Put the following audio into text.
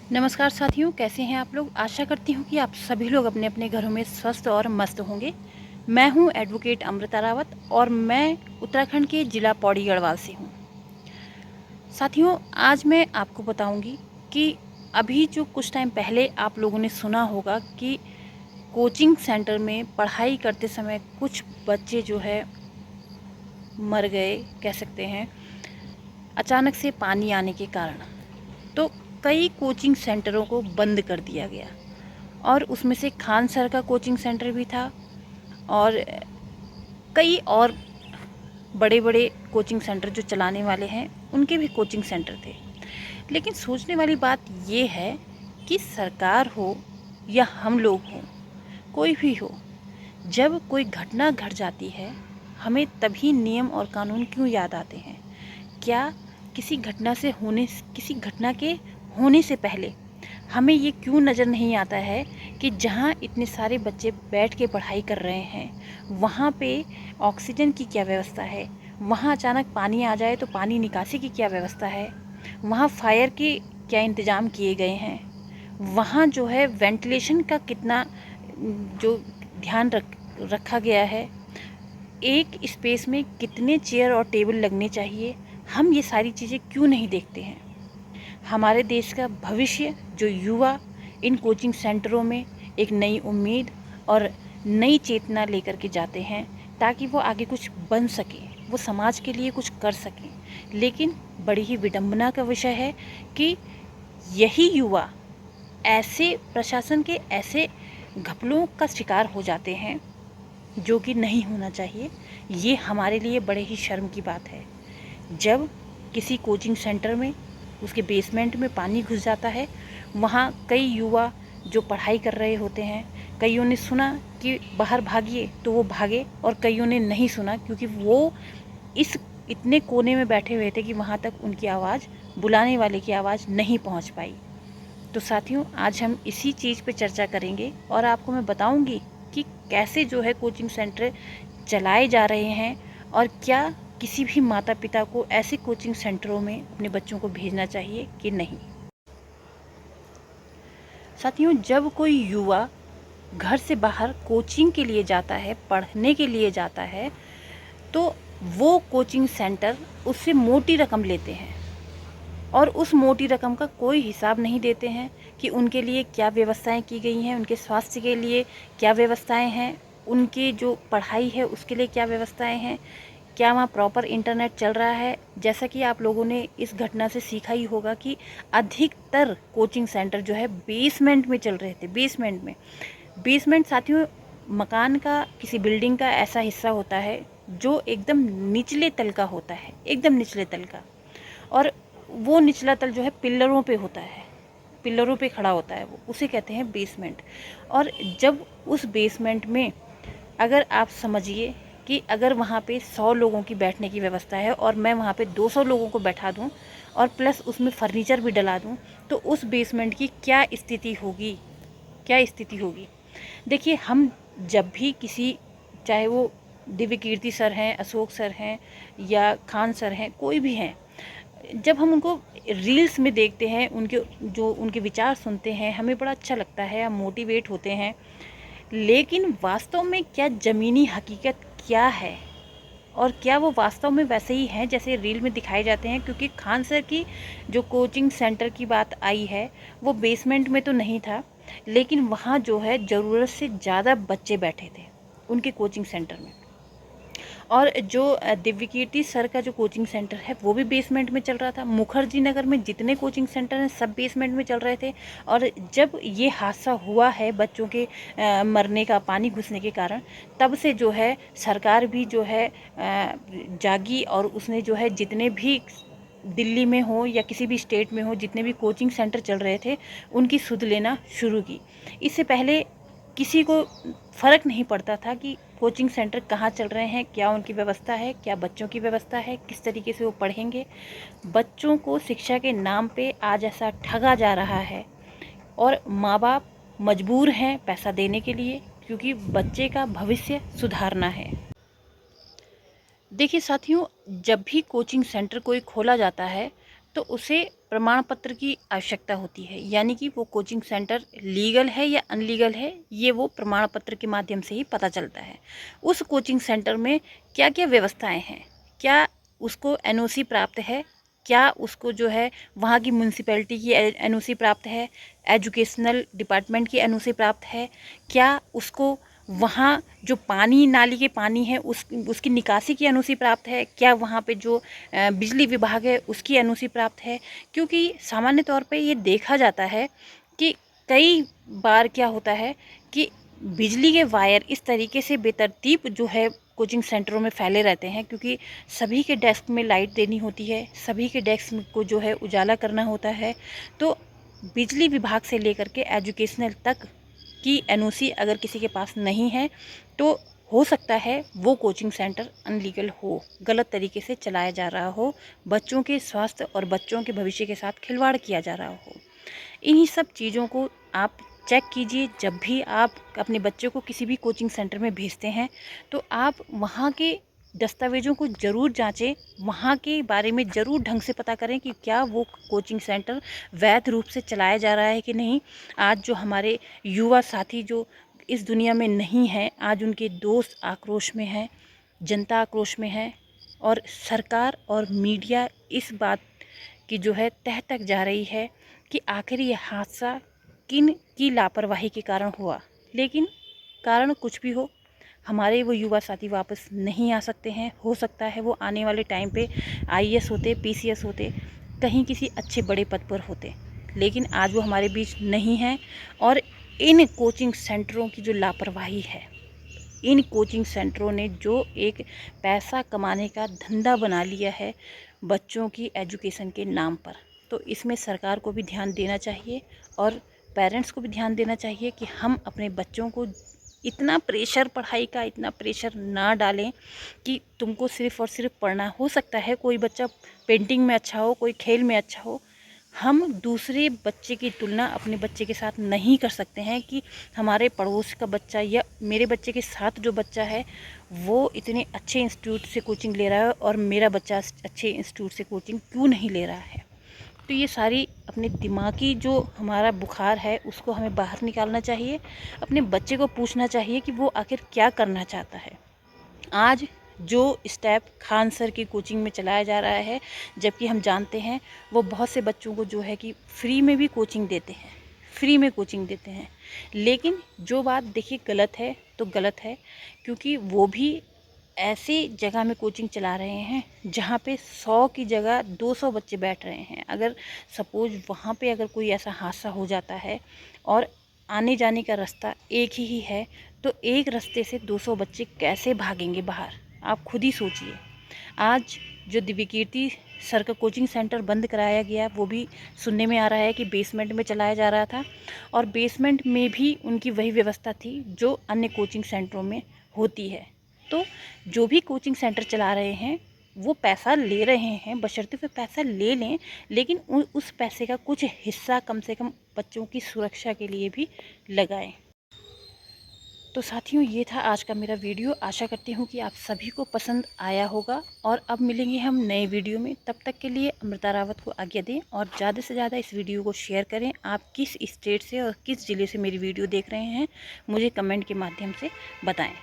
नमस्कार साथियों, कैसे हैं आप लोग। आशा करती हूँ कि आप सभी लोग अपने अपने घरों में स्वस्थ और मस्त होंगे। मैं हूँ एडवोकेट अमृता रावत और मैं उत्तराखंड के ज़िला पौड़ी गढ़वाल से हूँ। साथियों, आज मैं आपको बताऊँगी कि अभी जो कुछ टाइम पहले आप लोगों ने सुना होगा कि कोचिंग सेंटर में पढ़ाई करते समय कुछ बच्चे जो है मर गए, कह सकते हैं, अचानक से पानी आने के कारण। तो कई कोचिंग सेंटरों को बंद कर दिया गया और उसमें से खान सर का कोचिंग सेंटर भी था और कई और बड़े बड़े कोचिंग सेंटर जो चलाने वाले हैं उनके भी कोचिंग सेंटर थे। लेकिन सोचने वाली बात ये है कि सरकार हो या हम लोग हों, कोई भी हो, जब कोई घटना घट जाती है हमें तभी नियम और कानून क्यों याद आते हैं। क्या किसी घटना के होने से पहले हमें ये क्यों नज़र नहीं आता है कि जहाँ इतने सारे बच्चे बैठ के पढ़ाई कर रहे हैं वहाँ पे ऑक्सीजन की क्या व्यवस्था है, वहाँ अचानक पानी आ जाए तो पानी निकासी की क्या व्यवस्था है, वहाँ फायर के क्या इंतज़ाम किए गए हैं, वहाँ जो है वेंटिलेशन का कितना जो ध्यान रखा गया है, एक स्पेस में कितने चेयर और टेबल लगने चाहिए। हम ये सारी चीज़ें क्यों नहीं देखते हैं। हमारे देश का भविष्य जो युवा इन कोचिंग सेंटरों में एक नई उम्मीद और नई चेतना लेकर के जाते हैं ताकि वो आगे कुछ बन सके, वो समाज के लिए कुछ कर सकें। लेकिन बड़ी ही विडंबना का विषय है कि यही युवा ऐसे प्रशासन के ऐसे घपलों का शिकार हो जाते हैं जो कि नहीं होना चाहिए। ये हमारे लिए बड़े ही शर्म की बात है। जब किसी कोचिंग सेंटर में उसके बेसमेंट में पानी घुस जाता है, वहाँ कई युवा जो पढ़ाई कर रहे होते हैं, कईयों ने सुना कि बाहर भागिए तो वो भागे और कईयों ने नहीं सुना क्योंकि वो इस इतने कोने में बैठे हुए थे कि वहाँ तक उनकी आवाज़, बुलाने वाले की आवाज़ नहीं पहुँच पाई। तो साथियों, आज हम इसी चीज़ पे चर्चा करेंगे और आपको मैं बताऊंगी कि कैसे जो है कोचिंग सेंटर चलाए जा रहे हैं और क्या किसी भी माता पिता को ऐसे कोचिंग सेंटरों में अपने बच्चों को भेजना चाहिए कि नहीं। साथियों, जब कोई युवा घर से बाहर कोचिंग के लिए जाता है, पढ़ने के लिए जाता है, तो वो कोचिंग सेंटर उससे मोटी रकम लेते हैं और उस मोटी रकम का कोई हिसाब नहीं देते हैं कि उनके लिए क्या व्यवस्थाएं की गई हैं, उनके स्वास्थ्य के लिए क्या व्यवस्थाएं हैं, उनकी जो पढ़ाई है उसके लिए क्या व्यवस्थाएं हैं, क्या वहाँ प्रॉपर इंटरनेट चल रहा है। जैसा कि आप लोगों ने इस घटना से सीखा ही होगा कि अधिकतर कोचिंग सेंटर जो है बेसमेंट में चल रहे थे। बेसमेंट साथियों, मकान का, किसी बिल्डिंग का ऐसा हिस्सा होता है जो एकदम निचले तल का होता है, एकदम निचले तल का। और वो निचला तल जो है पिल्लरों पे होता है, पिल्लरों पे खड़ा होता है, वो उसे कहते हैं बेसमेंट। और जब उस बेसमेंट में अगर आप समझिए कि अगर वहाँ पे 100 लोगों की बैठने की व्यवस्था है और मैं वहाँ पे 200 लोगों को बैठा दूँ और प्लस उसमें फर्नीचर भी डला दूँ, तो उस बेसमेंट की क्या स्थिति होगी, क्या स्थिति होगी। देखिए, हम जब भी किसी, चाहे वो दिव्य कीर्ति सर हैं, अशोक सर हैं या खान सर हैं, कोई भी हैं, जब हम उनको रील्स में देखते हैं, उनके विचार सुनते हैं, हमें बड़ा अच्छा लगता है, हम मोटिवेट होते हैं। लेकिन वास्तव में क्या ज़मीनी हकीकत क्या है और क्या वो वास्तव में वैसे ही हैं जैसे रील में दिखाए जाते हैं। क्योंकि खान सर की जो कोचिंग सेंटर की बात आई है वो बेसमेंट में तो नहीं था, लेकिन वहाँ जो है ज़रूरत से ज़्यादा बच्चे बैठे थे उनके कोचिंग सेंटर में। और जो दिव्य कीर्ति सर का जो कोचिंग सेंटर है वो भी बेसमेंट में चल रहा था। मुखर्जी नगर में जितने कोचिंग सेंटर हैं सब बेसमेंट में चल रहे थे। और जब ये हादसा हुआ है बच्चों के मरने का, पानी घुसने के कारण, तब से जो है सरकार भी जो है जागी और उसने जो है जितने भी दिल्ली में हो या किसी भी स्टेट में हो, जितने भी कोचिंग सेंटर चल रहे थे उनकी सुध लेना शुरू की। इससे पहले किसी को फ़र्क नहीं पड़ता था कि कोचिंग सेंटर कहाँ चल रहे हैं, क्या उनकी व्यवस्था है, क्या बच्चों की व्यवस्था है, किस तरीके से वो पढ़ेंगे। बच्चों को शिक्षा के नाम पे आज ऐसा ठगा जा रहा है और माँ बाप मजबूर हैं पैसा देने के लिए, क्योंकि बच्चे का भविष्य सुधारना है। देखिए साथियों, जब भी कोचिंग सेंटर कोई खोला जाता है तो उसे प्रमाण पत्र की आवश्यकता होती है, यानी कि वो कोचिंग सेंटर लीगल है या अनलीगल है, ये वो प्रमाण पत्र के माध्यम से ही पता चलता है। उस कोचिंग सेंटर में क्या क्या व्यवस्थाएं हैं, क्या उसको एनओसी प्राप्त है, क्या उसको जो है वहाँ की म्यूनसिपैलिटी की एनओसी प्राप्त है, एजुकेशनल डिपार्टमेंट की एनओसी प्राप्त है, क्या उसको वहाँ जो पानी नाली के पानी है उसकी निकासी की एनओसी प्राप्त है, क्या वहाँ पे जो बिजली विभाग है उसकी एनओसी प्राप्त है। क्योंकि सामान्य तौर पे ये देखा जाता है कि कई बार क्या होता है कि बिजली के वायर इस तरीके से बेतरतीब जो है कोचिंग सेंटरों में फैले रहते हैं, क्योंकि सभी के डेस्क में लाइट देनी होती है, सभी के डेस्क को जो है उजाला करना होता है। तो बिजली विभाग से लेकर के एजुकेशनल तक की एनओसी अगर किसी के पास नहीं है तो हो सकता है वो कोचिंग सेंटर अनलीगल हो, गलत तरीके से चलाया जा रहा हो, बच्चों के स्वास्थ्य और बच्चों के भविष्य के साथ खिलवाड़ किया जा रहा हो। इन्हीं सब चीज़ों को आप चेक कीजिए। जब भी आप अपने बच्चों को किसी भी कोचिंग सेंटर में भेजते हैं तो आप वहाँ के दस्तावेज़ों को ज़रूर जांचें, वहाँ के बारे में ज़रूर ढंग से पता करें कि क्या वो कोचिंग सेंटर वैध रूप से चलाया जा रहा है कि नहीं। आज जो हमारे युवा साथी जो इस दुनिया में नहीं हैं, आज उनके दोस्त आक्रोश में हैं, जनता आक्रोश में है, और सरकार और मीडिया इस बात की जो है तह तक जा रही है कि आखिर ये हादसा किन की लापरवाही के कारण हुआ। लेकिन कारण कुछ भी हो, हमारे वो युवा साथी वापस नहीं आ सकते हैं। हो सकता है वो आने वाले टाइम पे आईएएस होते, पीसीएस होते, कहीं किसी अच्छे बड़े पद पर होते, लेकिन आज वो हमारे बीच नहीं हैं। और इन कोचिंग सेंटरों की जो लापरवाही है, इन कोचिंग सेंटरों ने जो एक पैसा कमाने का धंधा बना लिया है बच्चों की एजुकेशन के नाम पर, तो इसमें सरकार को भी ध्यान देना चाहिए और पेरेंट्स को भी ध्यान देना चाहिए कि हम अपने बच्चों को इतना प्रेशर, पढ़ाई का इतना प्रेशर ना डालें कि तुमको सिर्फ़ और सिर्फ पढ़ना। हो सकता है कोई बच्चा पेंटिंग में अच्छा हो, कोई खेल में अच्छा हो, हम दूसरे बच्चे की तुलना अपने बच्चे के साथ नहीं कर सकते हैं कि हमारे पड़ोस का बच्चा या मेरे बच्चे के साथ जो बच्चा है वो इतने अच्छे इंस्टीट्यूट से कोचिंग ले रहा है और मेरा बच्चा अच्छे इंस्टीट्यूट से कोचिंग क्यों नहीं ले रहा है। तो ये सारी अपने दिमागी जो हमारा बुखार है उसको हमें बाहर निकालना चाहिए। अपने बच्चे को पूछना चाहिए कि वो आखिर क्या करना चाहता है। आज जो स्टेप खान सर की कोचिंग में चलाया जा रहा है, जबकि हम जानते हैं वो बहुत से बच्चों को जो है कि फ्री में भी कोचिंग देते हैं, फ्री में कोचिंग देते हैं। लेकिन जो बात देखिए गलत है तो गलत है, क्योंकि वो भी ऐसी जगह में कोचिंग चला रहे हैं जहाँ पे 100 की जगह 200 बच्चे बैठ रहे हैं। अगर सपोज वहाँ पे अगर कोई ऐसा हादसा हो जाता है और आने जाने का रास्ता एक ही है, तो एक रास्ते से 200 बच्चे कैसे भागेंगे बाहर, आप खुद ही सोचिए। आज जो दिव्यकीर्ति सर का कोचिंग सेंटर बंद कराया गया, वो भी सुनने में आ रहा है कि बेसमेंट में चलाया जा रहा था, और बेसमेंट में भी उनकी वही व्यवस्था थी जो अन्य कोचिंग सेंटरों में होती है। तो जो भी कोचिंग सेंटर चला रहे हैं वो पैसा ले रहे हैं, बशर्ते वे पैसा ले लें, लेकिन उस पैसे का कुछ हिस्सा कम से कम बच्चों की सुरक्षा के लिए भी लगाएं। तो साथियों, ये था आज का मेरा वीडियो। आशा करती हूँ कि आप सभी को पसंद आया होगा, और अब मिलेंगे हम नए वीडियो में। तब तक के लिए अमृता रावत को आज्ञा दें और ज़्यादा से ज़्यादा इस वीडियो को शेयर करें। आप किस स्टेट से और किस ज़िले से मेरी वीडियो देख रहे हैं मुझे कमेंट के माध्यम से बताएं।